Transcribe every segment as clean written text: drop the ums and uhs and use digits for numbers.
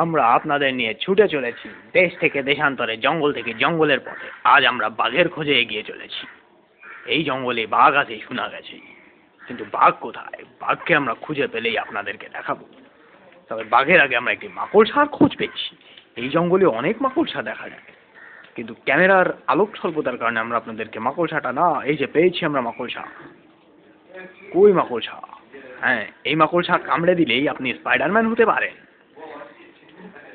আমরা আপনাদের নিয়ে ছুটে চলেছি দেশ থেকে দেশান্তরে, জঙ্গল থেকে জঙ্গলের পথে। আজ আমরা বাঘের খোঁজে এগিয়ে চলেছি। এই জঙ্গলে বাঘ আছে শোনা গেছে, কিন্তু বাঘ কোথায়? বাঘকে আমরা খুঁজে পেলেই আপনাদেরকে দেখাবো। তবে বাঘের আগে আমরা একটি মাকড়সার খোঁজ পেয়েছি। এই জঙ্গলে অনেক মাকড়সা দেখা যায়, কিন্তু ক্যামেরার আলোক স্বল্পতার কারণে আমরা আপনাদেরকে মাকড়সাটা না, এই যে পেয়েছি আমরা মাকড়সা। কই মাকড়সা? হ্যাঁ, এই মাকড়সা কামড়ে দিলেই আপনি স্পাইডারম্যান হতে পারেন।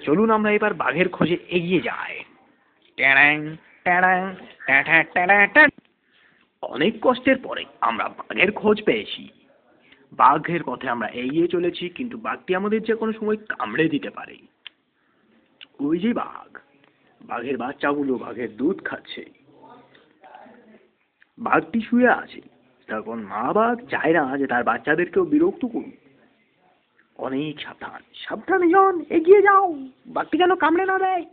চলুন আমরা এবার বাঘের খোঁজে এগিয়ে যাই। ট্যাড়াং, ট্যাড়াং, ট্যাঁ ট্যাঁ ট্যাঁ। অনেক কষ্টের পরে আমরা বাঘের খোঁজ পেয়েছি। বাঘের পথে আমরা এগিয়ে চলেছি, কিন্তু বাঘটি আমাদের যে কোনো সময় কামড়ে দিতে পারে। ওই যে বাঘ, বাঘের বাচ্চাগুলো বাঘের দুধ খাচ্ছে। বাঘটি শুয়ে আছে, তখন মা বাঘ চায় না যে তার বাচ্চাদেরকেও বিরক্ত করুক। অনেক সাবধান, সাবধানে যান, এগিয়ে যাও, বাঘটি যেন কামড়ে না দেয়।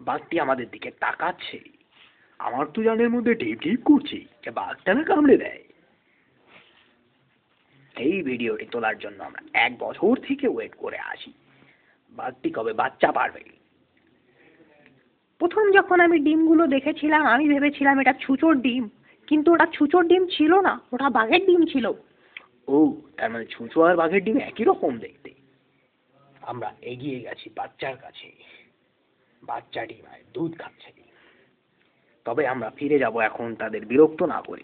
বাঘটি আমাদের দিকে তাকাচ্ছে। আমার তো জানের মধ্যে ঢিপ ঢিপ করছে যে বাঘটা না কামড়ে দেয়। এই ভিডিওটি তোলার জন্য আমরা 1 বছর থেকে ওয়েট করে আসি। বাঘটি কবে বাচ্চা পারবে। প্রথম যখন আমি ডিমগুলো দেখেছিলাম আমি ভেবেছিলাম এটা ছুঁচোর ডিম, কিন্তু ওটা ছুঁচোর ডিম ছিল না, ওটা বাঘের ডিম ছিল। ও, তার মানে ছুঁচো আর বাঘের ডিম একই রকম দেখতে। আমরা এগিয়ে গেছি বাচ্চার কাছে। বাচ্চাটি মায়ের দুধ খাচ্ছে। তবে আমরা ফিরে যাব এখন তাদের বিরক্ত না করে।